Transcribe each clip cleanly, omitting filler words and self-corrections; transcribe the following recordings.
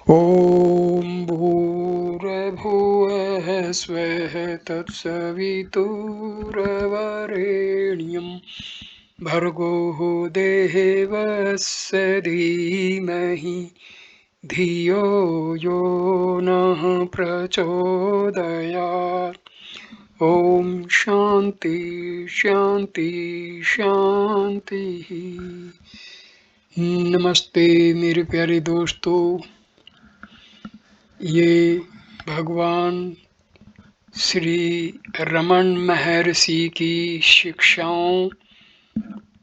ॐ भूर्भुवः स्वः तत्सवितुर्वरेण्यं भर्गो देवस्य धीमहि धियो यो नः प्रचोदयात्। ॐ शान्ति शान्ति शान्तिः। नमस्ते मेरे प्यारे दोस्तों, ये भगवान श्री रमन महर्षि की शिक्षाओं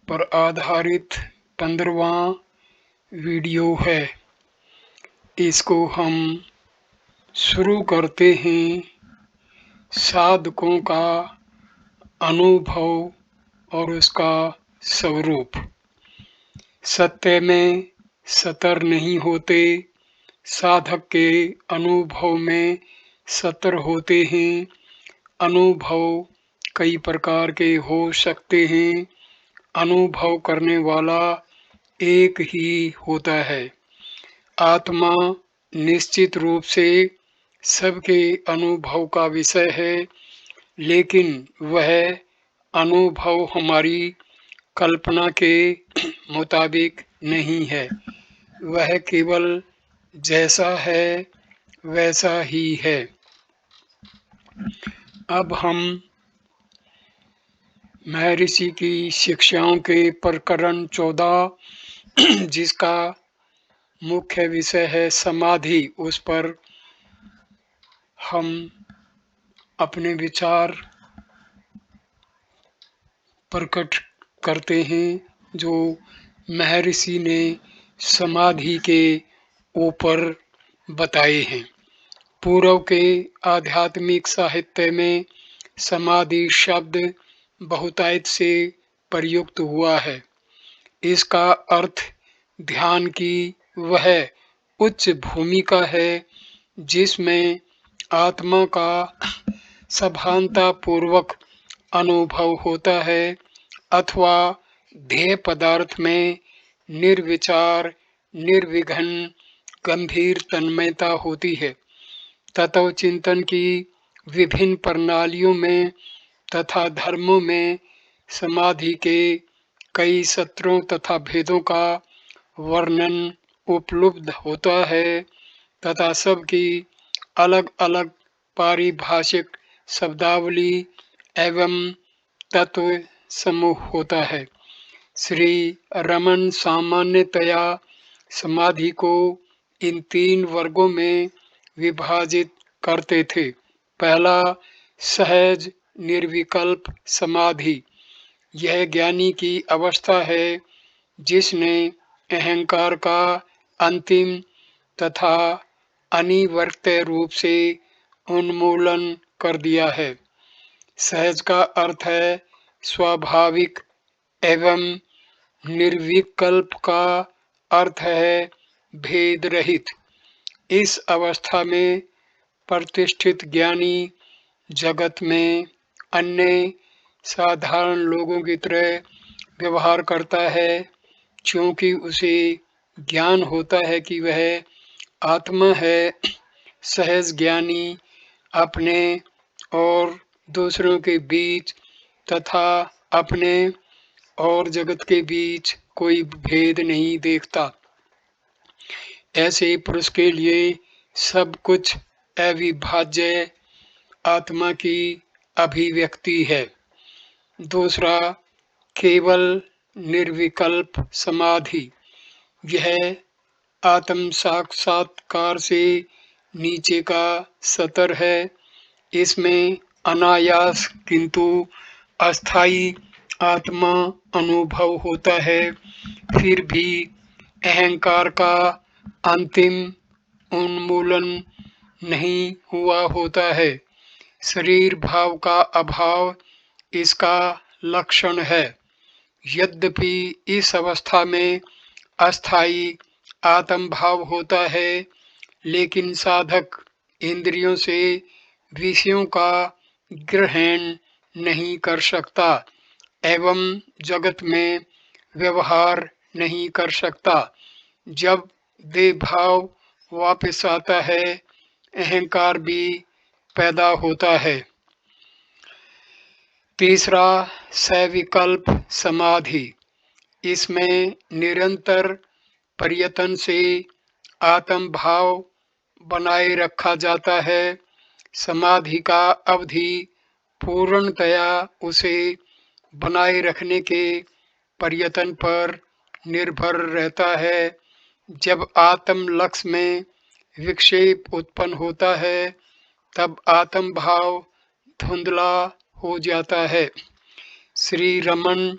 पर आधारित 15वां वीडियो है। इसको हम शुरू करते हैं साधकों का अनुभव और उसका स्वरूप। सत्य में सतर नहीं होते, साधक के अनुभव में सतर होते हैं। अनुभव कई प्रकार के हो सकते हैं। अनुभव करने वाला एक ही होता है। आत्मा निश्चित रूप से सबके अनुभव का विषय है, लेकिन वह अनुभव हमारी कल्पना के मुताबिक नहीं है। वह केवल जैसा है वैसा ही है। अब हम महर्षि की शिक्षाओं के प्रकरण 14 जिसका मुख्य विषय है समाधि, उस पर हम अपने विचार प्रकट करते हैं, जो महर्षि ने समाधि के ऊपर बताए हैं। पूर्व के आध्यात्मिक साहित्य में समाधि शब्द बहुतायत से प्रयुक्त हुआ है। इसका अर्थ ध्यान की वह उच्च भूमिका है जिसमें आत्मा का सभानतापूर्वक अनुभव होता है, अथवा ध्येय पदार्थ में निर्विचार निर्विघ्न गंभीर तन्मयता होती है। तत्व चिंतन की विभिन्न प्रणालियों में तथा धर्मों में समाधि के कई सत्रों तथा भेदों का वर्णन उपलब्ध होता है तथा सबकी अलग अलग पारिभाषिक शब्दावली एवं तत्व समूह होता है। श्री रमन सामान्यतया समाधि को इन 3 वर्गों में विभाजित करते थे। पहला, सहज निर्विकल्प समाधि। यह ज्ञानी की अवस्था है जिसने अहंकार का अंतिम तथा अनिवर्त्य रूप से उन्मूलन कर दिया है। सहज का अर्थ है स्वाभाविक एवं निर्विकल्प का अर्थ है भेद रहित। इस अवस्था में प्रतिष्ठित ज्ञानी जगत में अन्य साधारण लोगों की तरह व्यवहार करता है, क्योंकि उसे ज्ञान होता है कि वह आत्मा है। सहज ज्ञानी अपने और दूसरों के बीच तथा अपने और जगत के बीच कोई भेद नहीं देखता। ऐसे पुरुष के लिए सब कुछ अविभाज्य आत्मा की अभिव्यक्ति है। दूसरा, केवल निर्विकल्प समाधि। यह आत्म साक्षात्कार से नीचे का सतर है। इसमें अनायास किंतु अस्थायी आत्मा अनुभव होता है। फिर भी अहंकार का अंतिम उन्मूलन नहीं हुआ होता है। शरीर भाव का अभाव इसका लक्षण है। यद्यपि इस अवस्था में अस्थायी आत्म भाव होता है, लेकिन साधक इंद्रियों से विषयों का ग्रहण नहीं कर सकता एवं जगत में व्यवहार नहीं कर सकता। जब देह भाव वापस आता है, अहंकार भी पैदा होता है। तीसरा, सविकल्प समाधि। इसमें निरंतर प्रयत्न से आत्म भाव बनाए रखा जाता है। समाधि का अवधि पूर्णतया उसे बनाए रखने के प्रयत्न पर निर्भर रहता है। जब आत्म लक्ष्य में विक्षेप उत्पन्न होता है तब आत्म भाव धुंधला हो जाता है। श्री रमन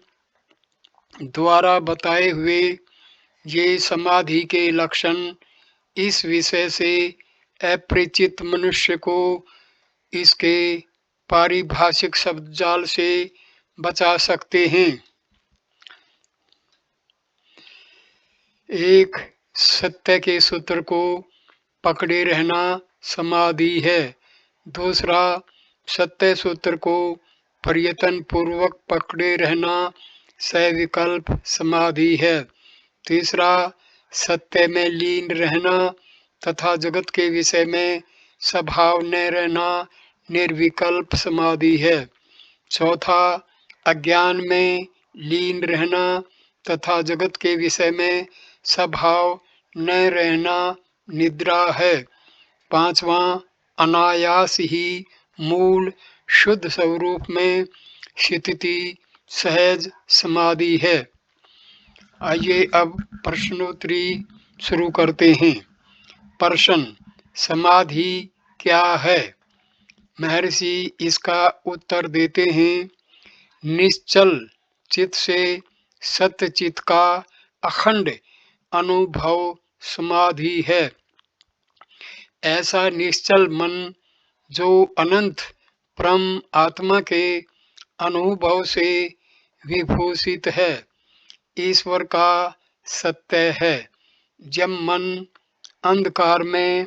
द्वारा बताए हुए ये समाधि के लक्षण इस विषय से अपरिचित मनुष्य को इसके पारिभाषिक शब्दजाल से बचा सकते हैं। एक, सत्य के सूत्र को पकड़े रहना समाधि है। दूसरा, सत्य सूत्र को प्रयत्न पूर्वक पकड़े रहना सविकल्प समाधि है। तीसरा, सत्य में लीन रहना तथा जगत के विषय में स्वभाव न रहना निर्विकल्प समाधि है। चौथा, अज्ञान में लीन रहना तथा जगत के विषय में स्वभाव न रहना निद्रा है। पांचवा, अनायास ही मूल शुद्ध स्वरूप में स्थिति सहज समाधि है। आइए अब प्रश्नोत्तरी शुरू करते हैं। प्रश्न, समाधि क्या है? महर्षि इसका उत्तर देते हैं, निश्चल चित्त से सत्य चित्त का अखंड अनुभव समाधि है। ऐसा निश्चल मन जो अनंत परम आत्मा के अनुभव से विभूषित है, ईश्वर का सत्य है। जब मन अंधकार में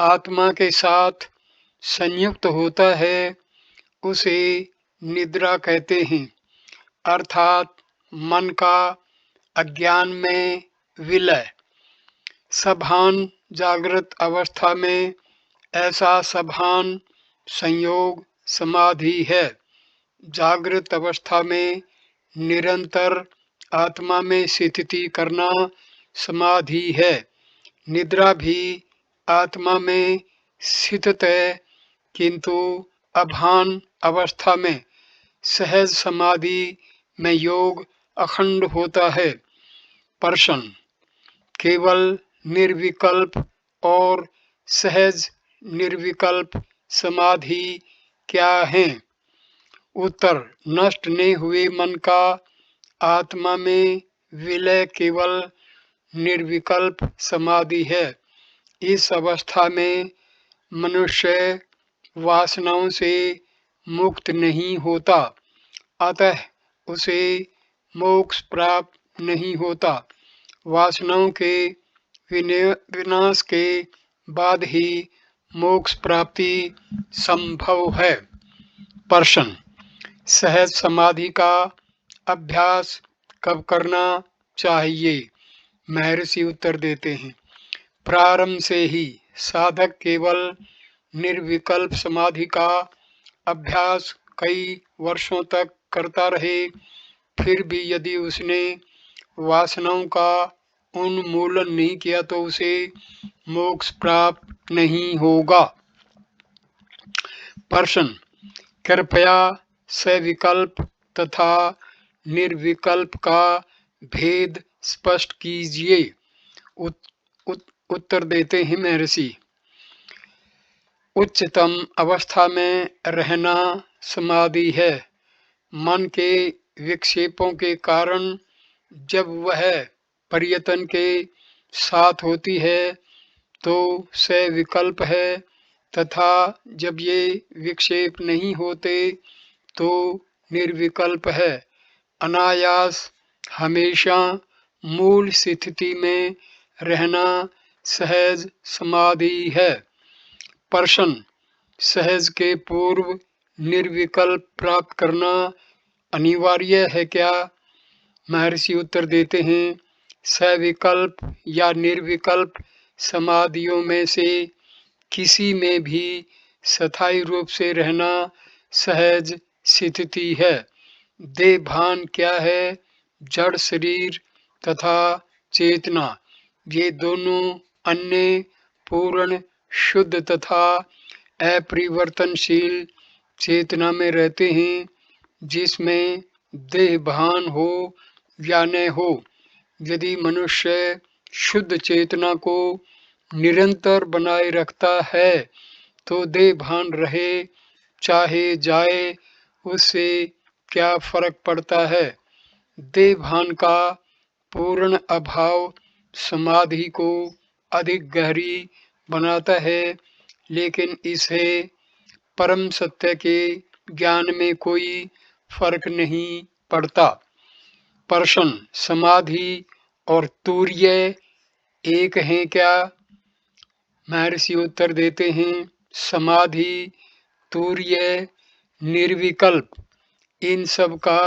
आत्मा के साथ संयुक्त होता है उसे निद्रा कहते हैं, अर्थात मन का अज्ञान में विलय। सभान जागृत अवस्था में ऐसा सभान संयोग समाधि है। जागृत अवस्था में निरंतर आत्मा में स्थिति करना समाधि है। निद्रा भी आत्मा में स्थित है, किंतु अभान अवस्था में सहज समाधि में योग अखंड होता है। प्रश्न, केवल निर्विकल्प और सहज निर्विकल्प समाधि क्या है? उत्तर, नष्ट नहीं हुए मन का आत्मा में विलय केवल निर्विकल्प समाधि है। इस अवस्था में मनुष्य वासनाओं से मुक्त नहीं होता, अतः उसे मोक्ष प्राप्त नहीं होता। वासनाओं के विनाश के बाद ही मोक्ष प्राप्ति संभव है। प्रश्न, सहज समाधि का अभ्यास कब करना चाहिए? महर्षि उत्तर देते हैं, प्रारंभ से ही साधक केवल निर्विकल्प समाधि का अभ्यास कई वर्षों तक करता रहे, फिर भी यदि उसने वासनाओं का उन्मूलन नहीं किया तो उसे मोक्ष प्राप्त नहीं होगा। प्रश्न, कृपया सविकल्प तथा निर्विकल्प का भेद स्पष्ट कीजिए। उत्तर देते हैं महर्षि, उच्चतम अवस्था में रहना समाधि है। मन के विक्षेपों के कारण जब वह प्रयत्न के साथ होती है तो सविकल्प है, तथा जब ये विक्षेप नहीं होते तो निर्विकल्प है। अनायास हमेशा मूल स्थिति में रहना सहज समाधि है। प्रश्न, सहज के पूर्व निर्विकल्प प्राप्त करना अनिवार्य है क्या? महर्षि उत्तर देते हैं, सविकल्प या निर्विकल्प समाधियों में से किसी में भी स्थायी रूप से रहना सहज स्थिति है। देह भान क्या है? जड़ शरीर तथा चेतना, ये दोनों अन्य पूर्ण शुद्ध तथा अपरिवर्तनशील चेतना में रहते हैं, जिसमें देह भान हो या न हो। यदि मनुष्य शुद्ध चेतना को निरंतर बनाए रखता है तो देह भान रहे चाहे जाए, उससे क्या फर्क पड़ता है। देह भान का पूर्ण अभाव समाधि को अधिक गहरी बनाता है, लेकिन इसे परम सत्य के ज्ञान में कोई फर्क नहीं पड़ता। प्रश्न: समाधि और तूर्य एक हैं क्या? महर्षि उत्तर देते हैं, समाधि, तूर्य, निर्विकल्प, इन सब का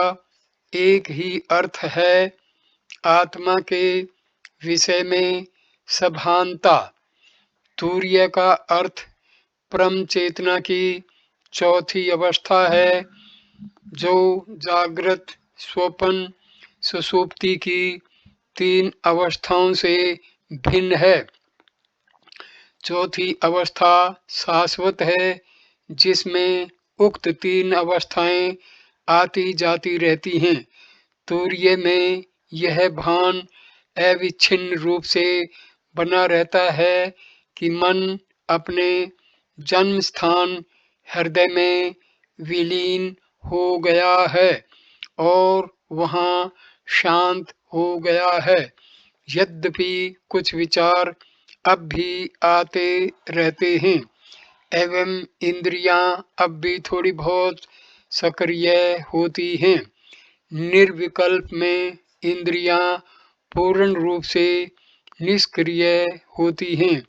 एक ही अर्थ है, आत्मा के विषय में सभानता। तूर्य का अर्थ परम चेतना की चौथी अवस्था है, जो जागृत, स्वप्न, सुषुप्ति की 3 अवस्थाओं से भिन्न है। चौथी अवस्था शाश्वत है, जिसमें उक्त 3 अवस्थाएं आती जाती रहती हैं। तूर्य में यह भान अविच्छिन्न रूप से बना रहता है कि मन अपने जन्म स्थान हृदय में विलीन हो गया है और वहाँ शांत हो गया है। यद्यपि कुछ विचार अब भी आते रहते हैं एवं इंद्रियां अब भी थोड़ी बहुत सक्रिय होती हैं। निर्विकल्प में इंद्रियां पूर्ण रूप से निष्क्रिय होती हैं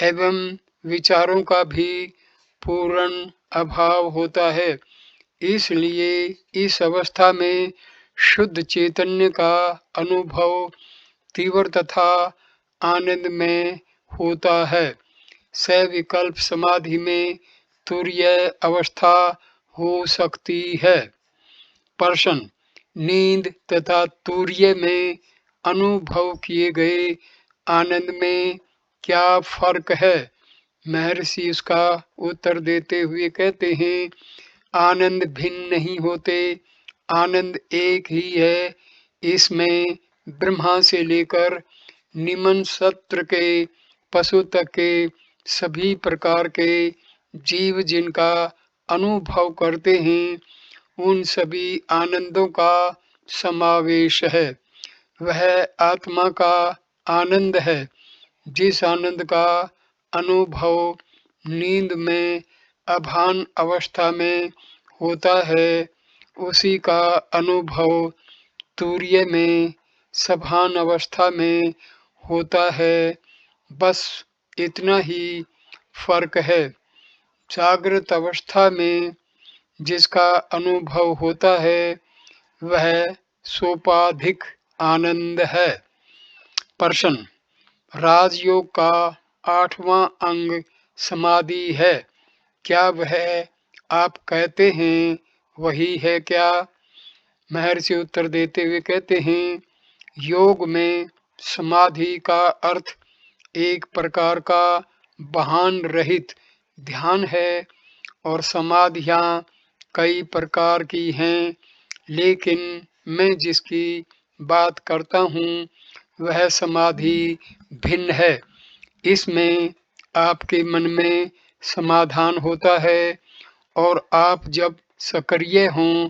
एवं विचारों का भी पूर्ण अभाव होता है। इसलिए इस अवस्था में शुद्ध चैतन्य का अनुभव तीव्र तथा आनंदमय होता है। सविकल्प समाधि में तुर्य अवस्था हो सकती है। प्रश्न: नींद तथा तुर्य में अनुभव किए गए आनंद में क्या फर्क है? महर्षि इसका उत्तर देते हुए कहते हैं, आनंद भिन्न नहीं होते, आनंद एक ही है। इसमें ब्रह्मा से लेकर निमन सत्र के पशु तक के सभी प्रकार के जीव जिनका अनुभव करते हैं, उन सभी आनंदों का समावेश है। वह आत्मा का आनंद है। जिस आनंद का अनुभव नींद में अभान अवस्था में होता है, उसी का अनुभव तुर्य में सभान अवस्था में होता है। बस इतना ही फर्क है। जागृत अवस्था में जिसका अनुभव होता है, वह सोपाधिक आनंद है। प्रश्न: राजयोग का 8वां अंग समाधि है, क्या वह आप कहते हैं वही है क्या? महर्षि उत्तर देते हुए कहते हैं, योग में समाधि का अर्थ एक प्रकार का भान रहित ध्यान है और समाधियां कई प्रकार की हैं, लेकिन मैं जिसकी बात करता हूँ वह समाधि भिन्न है। इसमें आपके मन में समाधान होता है और आप जब सक्रिय हों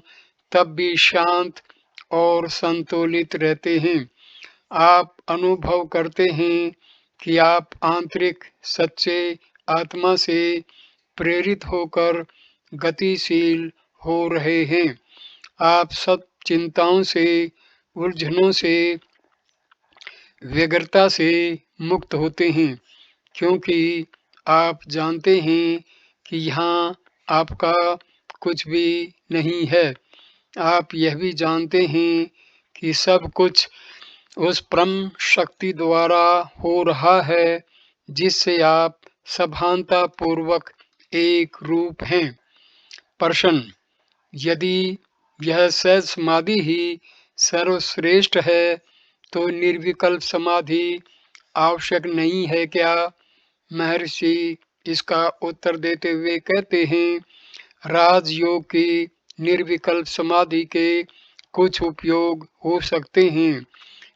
तब भी शांत और संतुलित रहते हैं। आप अनुभव करते हैं कि आप आंतरिक सच्चे आत्मा से प्रेरित होकर गतिशील हो रहे हैं। आप सब चिंताओं से, उलझनों से, व्यग्रता से मुक्त होते हैं, क्योंकि आप जानते हैं कि यहाँ आपका कुछ भी नहीं है। आप यह भी जानते हैं कि सब कुछ उस परम शक्ति द्वारा हो रहा है जिससे आप सभानता पूर्वक एक रूप हैं। प्रश्न: यदि यह सहज समाधि ही सर्वश्रेष्ठ है, तो निर्विकल्प समाधि आवश्यक नहीं है क्या? महर्षि इसका उत्तर देते हुए कहते हैं, राजयोग की निर्विकल्प समाधि के कुछ उपयोग हो सकते हैं,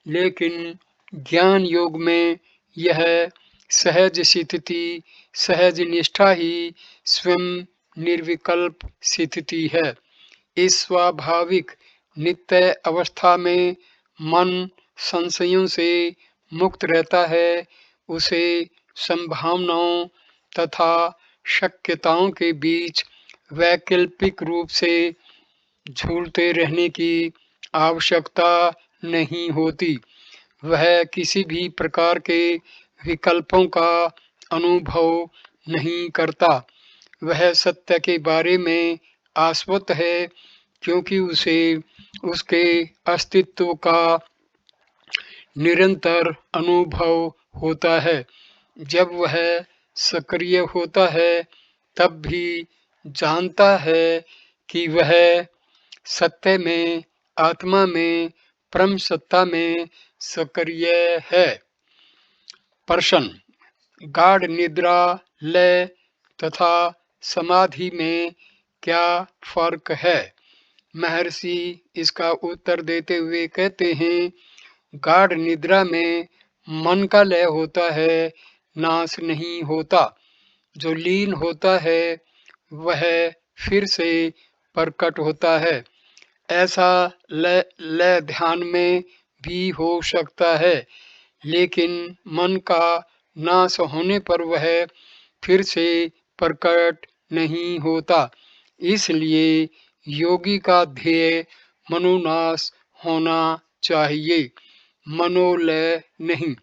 लेकिन ज्ञान योग में यह सहज स्थिति, सहज निष्ठा ही स्वयं निर्विकल्प स्थिति है। इस स्वाभाविक नित्य अवस्था में मन संशयों से मुक्त रहता है। उसे संभावनाओं तथा शक्यताओं के बीच वैकल्पिक रूप से झूलते रहने की आवश्यकता नहीं होती। वह किसी भी प्रकार के विकल्पों का अनुभव नहीं करता। वह सत्य के बारे में आश्वस्त है, क्योंकि उसे उसके अस्तित्व का निरंतर अनुभव होता है। जब वह सक्रिय होता है, तब भी जानता है कि वह सत्य में, आत्मा में, परम सत्ता में सक्रिय है। प्रश्न: गाढ़ निद्रा, लय तथा समाधि में क्या फर्क है? महर्षि इसका उत्तर देते हुए कहते हैं, गाढ़ निद्रा में मन का लय होता है, नाश नहीं होता। जो लीन होता है वह फिर से प्रकट होता है। ऐसा लय लय ध्यान में भी हो सकता है, लेकिन मन का नाश होने पर वह फिर से प्रकट नहीं होता। इसलिए योगी का ध्येय मनोनाश होना चाहिए, मनोलय नहीं।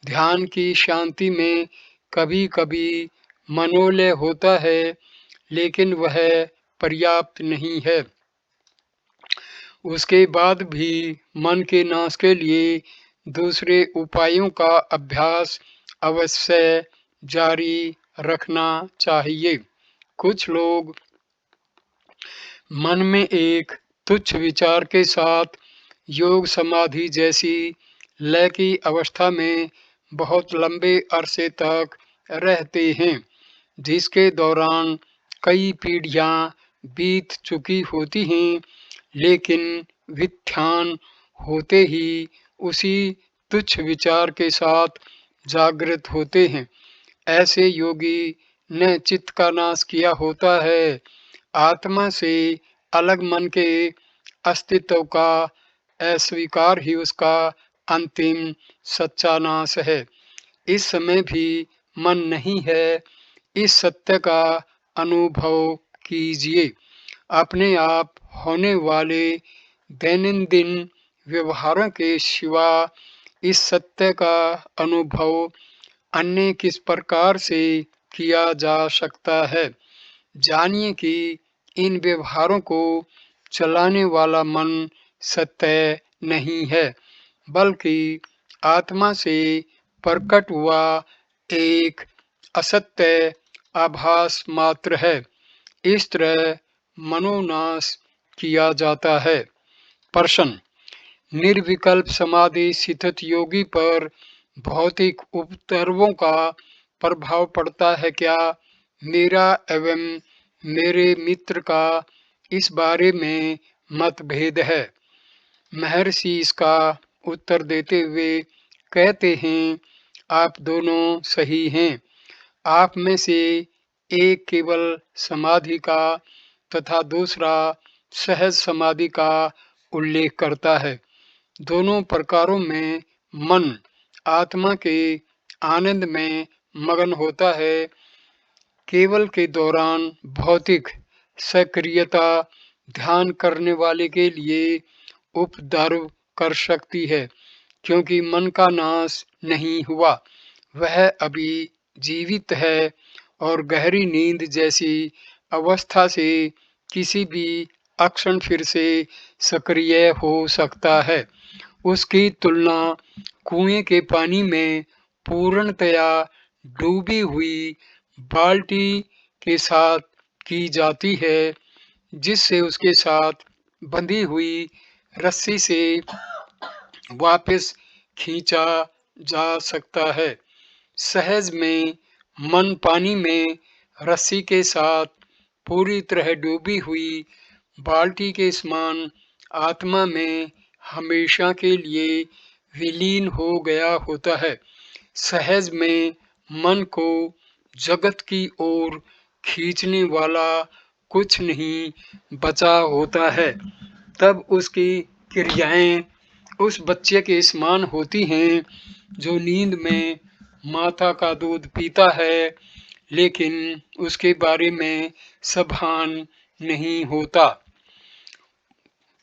ध्यान की शांति में कभी-कभी मनोलय होता है, लेकिन वह पर्याप्त नहीं है। उसके बाद भी मन के नाश के लिए दूसरे उपायों का अभ्यास अवश्य जारी रखना चाहिए। कुछ लोग मन में एक तुच्छ विचार के साथ योग समाधि जैसी लय की अवस्था में बहुत लंबे अरसे तक रहते हैं, जिसके दौरान कई पीढ़ियां बीत चुकी होती हैं, लेकिन व्युत्थान होते ही उसी तुच्छ विचार के साथ जागृत होते हैं। ऐसे योगी ने चित्त का नाश किया होता है। आत्मा से अलग मन के अस्तित्व का अस्वीकार ही उसका अंतिम सच्चा नाश है। इस समय भी मन नहीं है, इस सत्य का अनुभव कीजिए। अपने आप होने वाले दैनंदिन व्यवहारों के सिवा इस सत्य का अनुभव अन्य किस प्रकार से किया जा सकता है? जानिए कि इन व्यवहारों को चलाने वाला मन सत्य नहीं है, बल्कि आत्मा से प्रकट हुआ एक असत्य आभास मात्र है। इस तरह मनोनाश किया जाता है। प्रश्न: निर्विकल्प समाधि स्थित योगी पर भौतिक उपद्रवों का प्रभाव पड़ता है क्या? मेरा एवं मेरे मित्र का इस बारे में मतभेद है। महर्षि इसका उत्तर देते हुए कहते हैं, आप दोनों सही हैं। आप में से एक केवल समाधि का तथा दूसरा सहज समाधि का उल्लेख करता है। दोनों प्रकारों में मन आत्मा के आनंद में मगन होता है। केवल के दौरान भौतिक सक्रियता ध्यान करने वाले के लिए उपद्रव कर सकती है, क्योंकि मन का नाश नहीं हुआ, वह अभी जीवित है और गहरी नींद जैसी अवस्था से किसी भी अक्षण फिर से सक्रिय हो सकता है। उसकी तुलना कुएं के पानी में पूर्णतया डूबी हुई बाल्टी के साथ की जाती है, जिससे उसके साथ बंधी हुई रस्सी से वापस खींचा जा सकता है। सहज में मन पानी में रस्सी के साथ पूरी तरह डूबी हुई बाल्टी के समान आत्मा में हमेशा के लिए विलीन हो गया होता है। सहज में मन को जगत की ओर खींचने वाला कुछ नहीं बचा होता है। तब उसकी क्रियाएं उस बच्चे के समान होती हैं जो नींद में माता का दूध पीता है, लेकिन उसके बारे में सभान नहीं होता।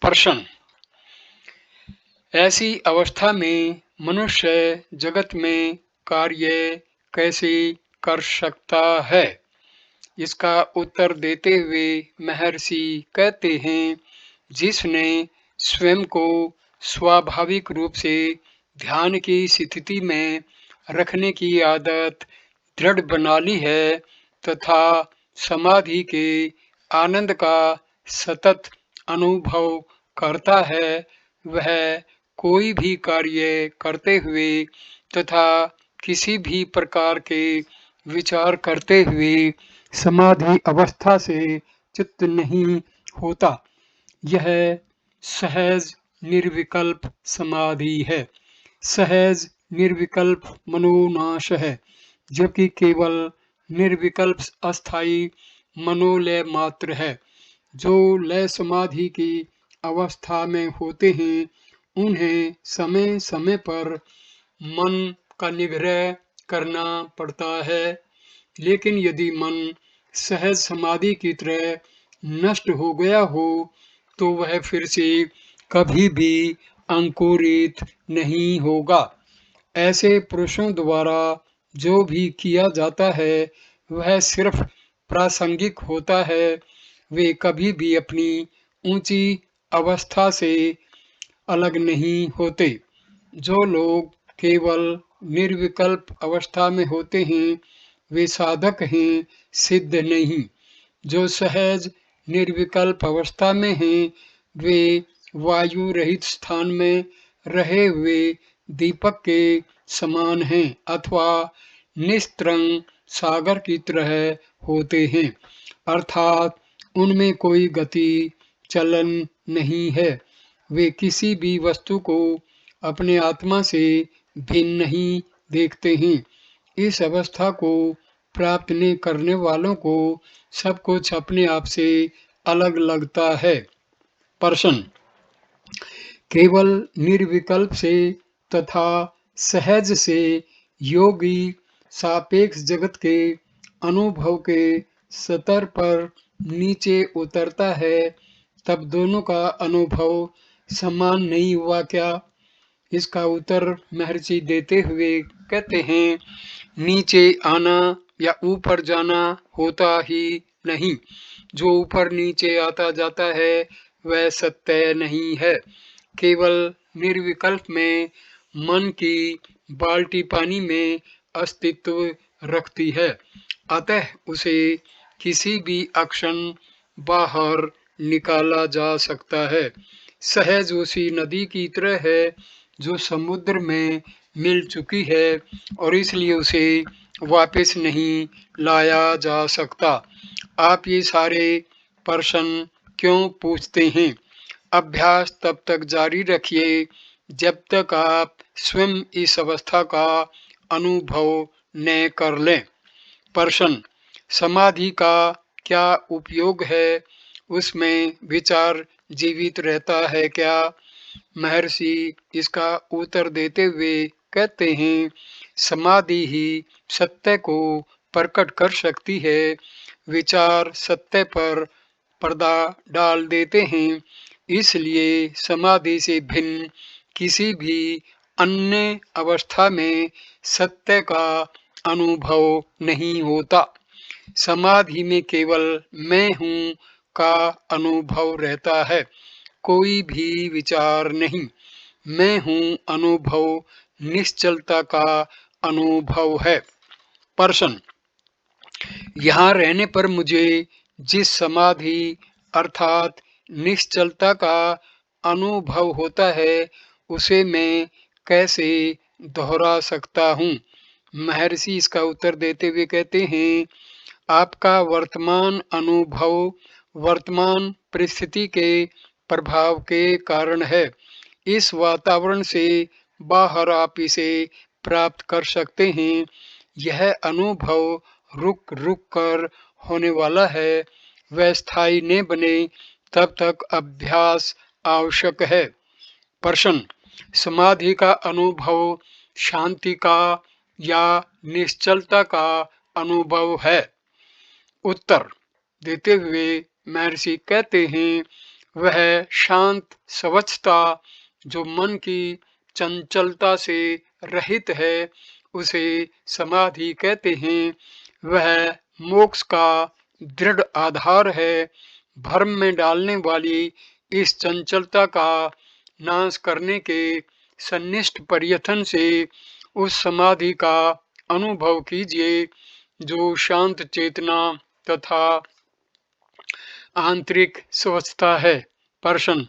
प्रश्न: ऐसी अवस्था में मनुष्य जगत में कार्य कैसे कर सकता है? इसका उत्तर देते हुए महर्षि कहते हैं, जिसने स्वयं को स्वाभाविक रूप से ध्यान की स्थिति में रखने की आदत दृढ़ बना ली है तथा समाधि के आनंद का सतत अनुभव करता है, वह कोई भी कार्य करते हुए तथा किसी भी प्रकार के विचार करते हुए समाधि अवस्था से चित्त नहीं होता। यह सहज निर्विकल्प समाधि है। सहज निर्विकल्प मनोनाश है, जबकि केवल निर्विकल्प अस्थाई मनोलय मात्र है। जो लय समाधि की अवस्था में होते हैं, उन्हें समय समय पर मन का निग्रह करना पड़ता है, लेकिन यदि मन सहज समाधि की तरह नष्ट हो गया हो तो वह फिर से कभी भी अंकुरित नहीं होगा। ऐसे पुरुषों द्वारा जो भी किया जाता है वह सिर्फ प्रासंगिक होता है। वे कभी भी अपनी ऊंची अवस्था से अलग नहीं होते। जो लोग केवल निर्विकल्प अवस्था में होते हैं, वे साधक हैं, सिद्ध नहीं। जो सहज निर्विकल्प अवस्था में हैं, वे वायु रहित स्थान में रहे हुए दीपक के समान हैं अथवा निस्तरंग सागर की तरह होते हैं, अर्थात उनमें कोई गति चलन नहीं है। वे किसी भी वस्तु को अपने आत्मा से भिन्न नहीं देखते हैं। इस अवस्था को प्राप्त नहीं करने वालों को सब कुछ अपने आप से अलग लगता है। प्रश्न: केवल निर्विकल्प से तथा सहज से योगी सापेक्ष जगत के अनुभव के स्तर पर नीचे उतरता है, तब दोनों का अनुभव समान नहीं हुआ क्या? इसका उत्तर महर्षि देते हुए कहते हैं, नीचे आना या ऊपर जाना होता ही नहीं। जो ऊपर नीचे आता जाता है वह सत्य नहीं है। केवल निर्विकल्प में मन की बाल्टी पानी में अस्तित्व रखती है, अतः उसे किसी भी क्षण बाहर निकाला जा सकता है। सहज उसी नदी की तरह है जो समुद्र में मिल चुकी है और इसलिए उसे वापस नहीं लाया जा सकता। आप ये सारे प्रश्न क्यों पूछते हैं? अभ्यास तब तक जारी रखिए जब तक आप स्वयं इस अवस्था का अनुभव न कर लें। प्रश्न: समाधि का क्या उपयोग है? उसमें विचार जीवित रहता है क्या? महर्षि इसका उत्तर देते हुए कहते हैं, समाधि ही सत्य को प्रकट कर सकती है। विचार सत्य पर पर्दा डाल देते हैं, इसलिए समाधि से भिन्न किसी भी अन्य अवस्था में सत्य का अनुभव नहीं होता। समाधि में केवल मैं हूँ का अनुभव रहता है, कोई भी विचार नहीं। मैं हूँ अनुभव निश्चलता का अनुभव है। प्रश्न, यहाँ रहने पर मुझे जिस समाधि अर्थात निश्चलता का अनुभव होता है उसे मैं कैसे दोहरा सकता हूँ? महर्षि इसका उत्तर देते हुए कहते हैं, आपका वर्तमान अनुभव वर्तमान परिस्थिति के प्रभाव के कारण है। इस वातावरण से बाहर आप इसे प्राप्त कर सकते हैं। यह अनुभव रुक रुक कर होने वाला है। वह स्थायी न बने तब तक अभ्यास आवश्यक है। प्रश्न, समाधि का अनुभव शांति का या निश्चलता का अनुभव है? उत्तर देते हुए महर्षि कहते हैं, वह शांत स्वच्छता जो मन की चंचलता से रहित है उसे समाधि कहते हैं। वह मोक्ष का दृढ़ आधार है। भ्रम में डालने वाली इस चंचलता का नाश करने के सन्निष्ठ प्रयत्न से उस समाधि का अनुभव कीजिए जो शांत चेतना तथा आंतरिक स्वच्छता है। प्रश्न,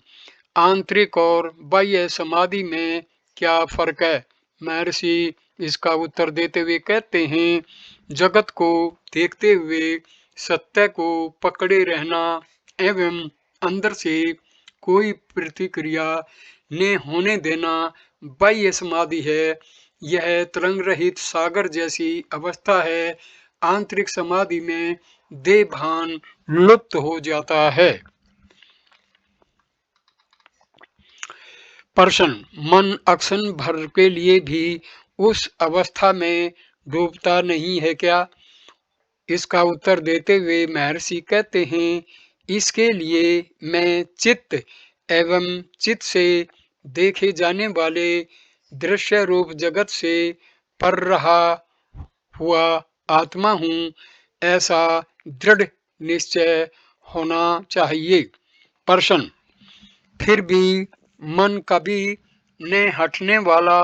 आंतरिक और बाह्य समाधि में क्या फर्क है? महर्षि इसका उत्तर देते हुए कहते हैं, जगत को देखते हुए सत्य को पकड़े रहना एवं अंदर से कोई प्रतिक्रिया न होने देना बाह्य समाधि है। यह तरंग रहित सागर जैसी अवस्था है। आंतरिक समाधि में देह भान लुप्त हो जाता है। प्रश्न, मन अक्षण भर के लिए भी उस अवस्था में डूबता नहीं है क्या? इसका उत्तर देते हुए महर्षि कहते हैं, इसके लिए मैं चित्त एवं चित्त से देखे जाने वाले दृश्य रूप जगत से पर रहा हुआ आत्मा हूँ, ऐसा दृढ़ निश्चय होना चाहिए। प्रश्न, फिर भी मन कभी न हटने वाला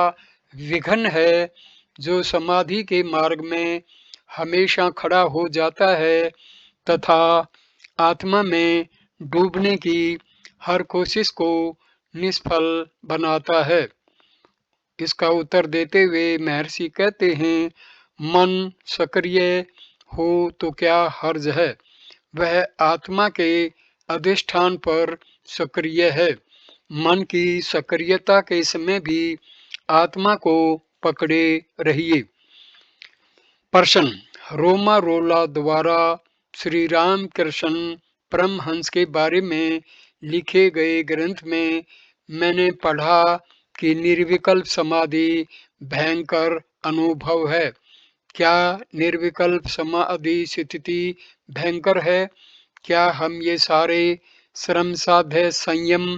विघ्न है जो समाधि के मार्ग में हमेशा खड़ा हो जाता है तथा आत्मा में डूबने की हर कोशिश को निष्फल बनाता है। इसका उत्तर देते हुए महर्षि कहते हैं, मन सक्रिय हो तो क्या हर्ज है? वह आत्मा के अधिष्ठान पर सक्रिय है। मन की सक्रियता के समय भी आत्मा को पकड़े रहिए। प्रश्न, रोमा रोला द्वारा श्री रामकृष्ण परमहंस के बारे में लिखे गए ग्रंथ में मैंने पढ़ा कि निर्विकल्प समाधि भयंकर अनुभव है। क्या निर्विकल्प समाधि स्थिति भयंकर है? क्या हम ये सारे श्रम साध्य संयम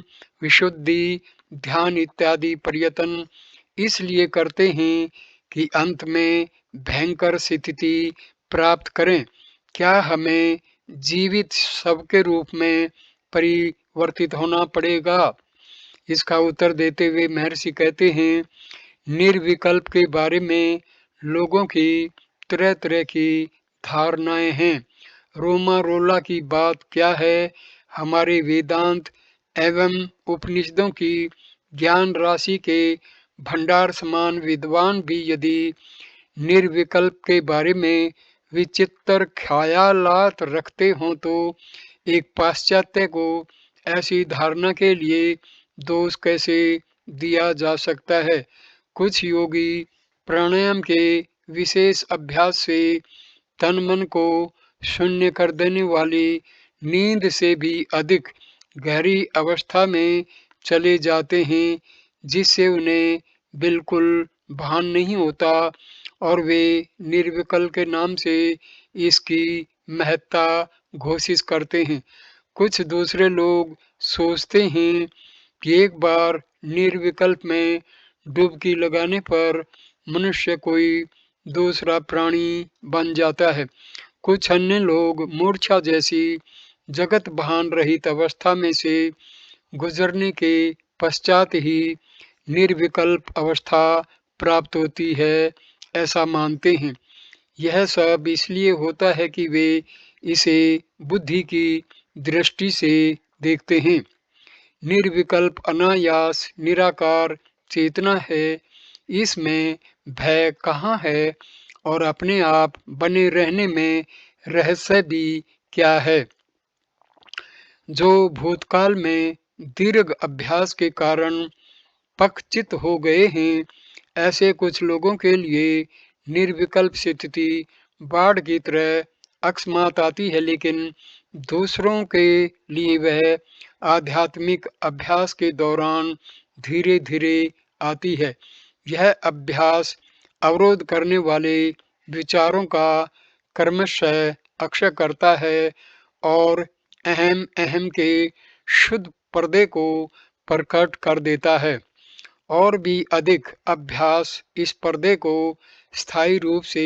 विशुद्धि ध्यान इत्यादि प्रयत्न इसलिए करते हैं कि अंत में भयंकर स्थिति प्राप्त करें? क्या हमें जीवित शव के रूप में परिवर्तित होना पड़ेगा? इसका उत्तर देते हुए महर्षि कहते हैं, निर्विकल्प के बारे में लोगों की तरह तरह की धारणाएं हैं। रोमा रोला की बात क्या है? हमारे वेदांत एवं उपनिषदों की ज्ञान राशि के भंडार समान विद्वान भी यदि निर्विकल्प के बारे में विचित्र ख्यालात रखते हों तो एक पाश्चात्य को ऐसी धारणा के लिए दोष कैसे दिया जा सकता है? कुछ योगी प्राणायाम के विशेष अभ्यास से तन मन को शून्य कर देने वाली नींद से भी अधिक गहरी अवस्था में चले जाते हैं, जिससे उन्हें बिल्कुल भान नहीं होता और वे निर्विकल्प के नाम से इसकी महत्ता घोषित करते हैं। कुछ दूसरे लोग सोचते हैं कि एक बार निर्विकल्प में डुबकी लगाने पर मनुष्य कोई दूसरा प्राणी बन जाता है। कुछ अन्य लोग मूर्छा जैसी जगत भान रहित अवस्था में से गुजरने के पश्चात ही निर्विकल्प अवस्था प्राप्त होती है, ऐसा मानते हैं। यह सब इसलिए होता है कि वे इसे बुद्धि की दृष्टि से देखते हैं। निर्विकल्प अनायास निराकार चेतना है, इसमें भय कहाँ है और अपने आप बने रहने में रहस्य भी क्या है। जो भूतकाल में दीर्घ अभ्यास के कारण पक्वचित हो गए हैं, ऐसे कुछ लोगों के लिए निर्विकल्प स्थिति बाढ़ की तरह अकस्मात आती है, लेकिन दूसरों के लिए वह आध्यात्मिक अभ्यास के दौरान धीरे धीरे आती है। यह अभ्यास अवरोध करने वाले विचारों का क्रमशः अक्षय करता है और अहम अहम के शुद्ध पर्दे को प्रकट कर देता है। और भी अधिक अभ्यास इस पर्दे को स्थायी रूप से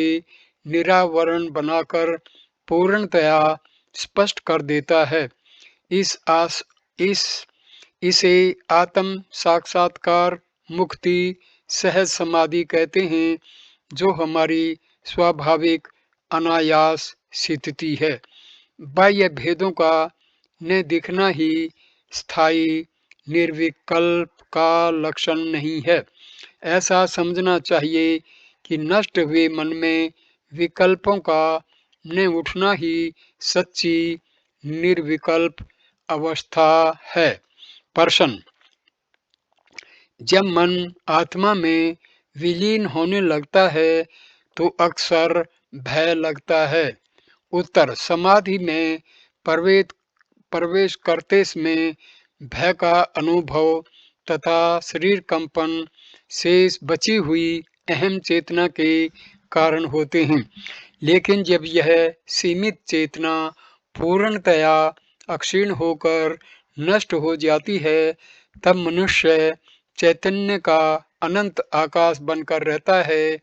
निरावरण बनाकर पूर्णतया स्पष्ट कर देता है। इस आस इस इसे आत्म साक्षात्कार, मुक्ति, सहज समाधि कहते हैं, जो हमारी स्वाभाविक अनायास स्थिति है। बाह्य भेदों का न दिखना ही स्थायी निर्विकल्प का लक्षण नहीं है। ऐसा समझना चाहिए कि नष्ट हुए मन में विकल्पों का न उठना ही सच्ची निर्विकल्प अवस्था है। प्रश्न: जब मन आत्मा में विलीन होने लगता है तो अक्सर भय लगता है। उत्तर: समाधि में प्रवेश प्रवेश करते समय भय का अनुभव तथा शरीर कंपन शेष बची हुई अहम चेतना के कारण होते हैं, लेकिन जब यह सीमित चेतना पूर्णतया अक्षीण होकर नष्ट हो जाती है, तब मनुष्य चैतन्य का अनंत आकाश बनकर रहता है,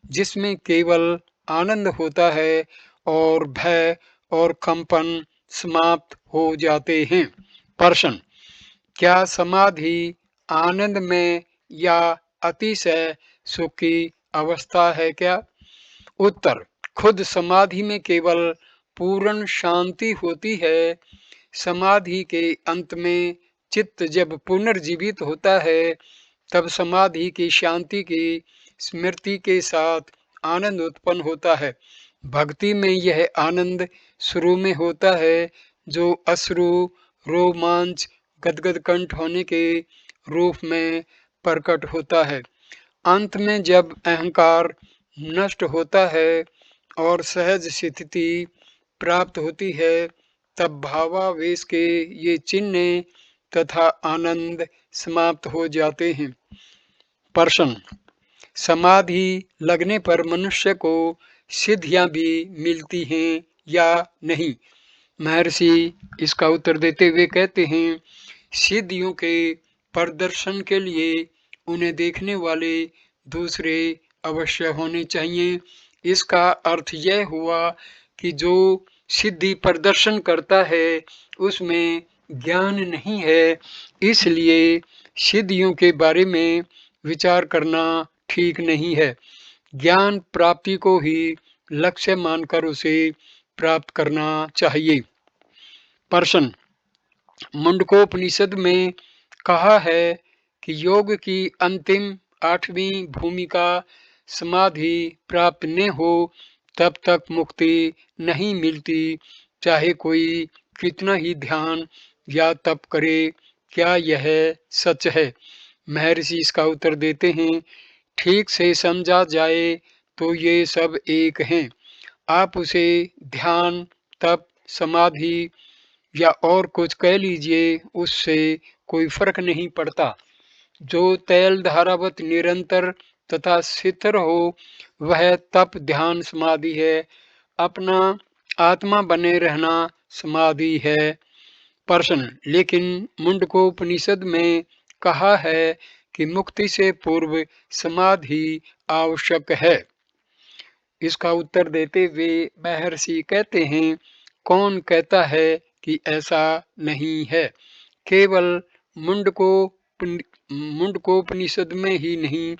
जिसमें केवल आनंद होता है और भय और कंपन समाप्त हो जाते हैं। प्रश्न: क्या समाधि आनंद में या अतिशय सुख की अवस्था है क्या? उत्तर: खुद समाधि में केवल पूर्ण शांति होती है। समाधि के अंत में चित्त जब पुनर्जीवित होता है, तब समाधि की शांति की स्मृति के साथ आनंद उत्पन्न होता है। भक्ति में यह आनंद शुरू में होता है, जो अश्रु, रोमांच, गदगद कंठ होने के रूप में प्रकट होता है। अंत में जब अहंकार नष्ट होता है और सहज स्थिति प्राप्त होती है, तब भावावेश के ये चिन्ह तथा आनंद समाप्त हो जाते हैं। प्रश्न: समाधि लगने पर मनुष्य को सिद्धियां भी मिलती हैं या नहीं? महर्षि इसका उत्तर देते हुए कहते हैं, सिद्धियों के प्रदर्शन के लिए उन्हें देखने वाले दूसरे अवश्य होने चाहिए। इसका अर्थ यह हुआ कि जो सिद्धि प्रदर्शन करता है उसमें ज्ञान नहीं है, इसलिए सिद्धियों के बारे में विचार करना ठीक नहीं है। ज्ञान प्राप्ति को ही लक्ष्य मानकर उसे प्राप्त करना चाहिए। प्रश्न: मुंडकोपनिषद में कहा है कि योग की अंतिम 8वीं भूमिका समाधि प्राप्त न हो तब तक मुक्ति नहीं मिलती, चाहे कोई कितना ही ध्यान या तप करे। क्या यह सच है? महर्षि इसका उत्तर देते हैं, ठीक से समझा जाए तो ये सब एक हैं। आप उसे ध्यान, तप, समाधि या और कुछ कह लीजिए, उससे कोई फर्क नहीं पड़ता। जो तैल धारावत निरंतर तथा स्थिर हो, वह तप, ध्यान, समाधि है। अपना आत्मा बने रहना समाधि है। प्रश्न: लेकिन मुंडकोपनिषद में कहा है कि मुक्ति से पूर्व समाधि आवश्यक है। इसका उत्तर देते हुए महर्षि कहते हैं, कौन कहता है कि ऐसा नहीं है? केवल मुंडकोपनिषद में ही नहीं,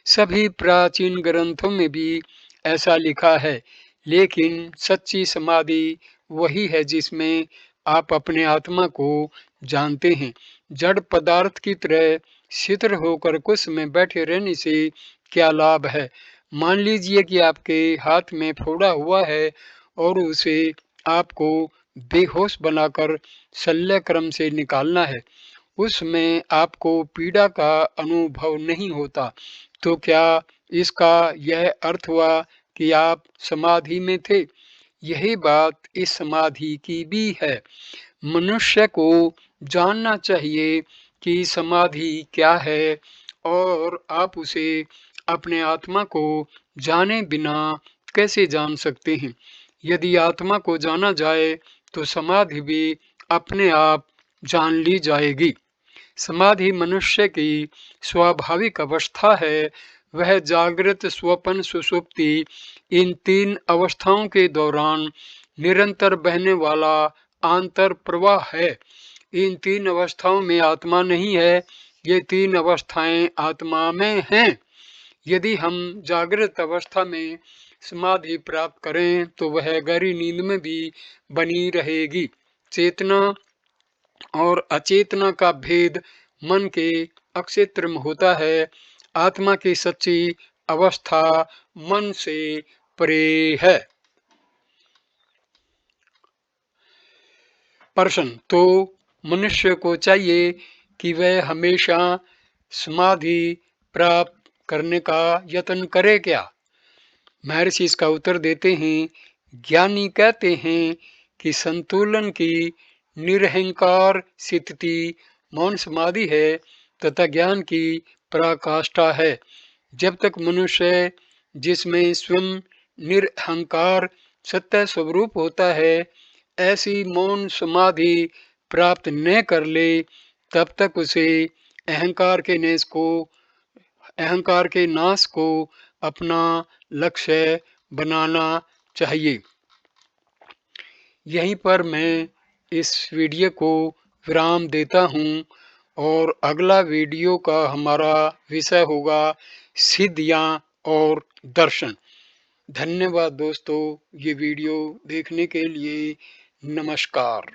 सभी प्राचीन ग्रंथों में भी ऐसा लिखा है लेकिन सच्ची समाधि वही है जिसमें आप अपने आत्मा को जानते हैं। जड़ पदार्थ की तरह शिथिल होकर कुछ समय बैठे रहने से क्या लाभ है? मान लीजिए कि आपके हाथ में फोड़ा हुआ है और उसे आपको बेहोश बनाकर शल्य क्रम से निकालना है। उसमें आपको पीड़ा का अनुभव नहीं होता, तो क्या इसका यह अर्थ हुआ कि आप समाधि में थे? यही बात इस समाधि की भी है। मनुष्य को जानना चाहिए कि समाधि क्या है और आप उसे अपने आत्मा को जाने बिना कैसे जान सकते हैं। यदि आत्मा को जाना जाए तो समाधि भी अपने आप जान ली जाएगी। समाधि मनुष्य की स्वाभाविक अवस्था है। वह जागृत, स्वप्न, सुषुप्ति इन तीन अवस्थाओं के दौरान निरंतर बहने वाला आंतर प्रवाह है। इन तीन अवस्थाओं में आत्मा नहीं है, ये तीन अवस्थाएं आत्मा में हैं। यदि हम जागृत अवस्था में समाधि प्राप्त करें तो वह गहरी नींद में भी बनी रहेगी। चेतना और अचेतना का भेद मन के अक्षेत्र में होता है। आत्मा की सच्ची अवस्था मन से परे है। प्रश्न: तो मनुष्य को चाहिए कि वह हमेशा समाधि प्राप्त करने का यत्न करे क्या? महर्षि इसका उत्तर देते हैं, ज्ञानी कहते हैं कि संतुलन की निरहंकार स्थिति मौन समाधि है तथा ज्ञान की पराकाष्ठा है। जब तक मनुष्य जिसमें स्वयं निरहंकार सत्य स्वरूप होता है ऐसी मौन समाधि प्राप्त न कर ले, तब तक उसे अहंकार के नेस को अहंकार के नाश को अपना लक्ष्य बनाना चाहिए। यहीं पर मैं इस वीडियो को विराम देता हूँ और अगला वीडियो का हमारा विषय होगा सिद्धियाँ और दर्शन। धन्यवाद दोस्तों, ये वीडियो देखने के लिए नमस्कार।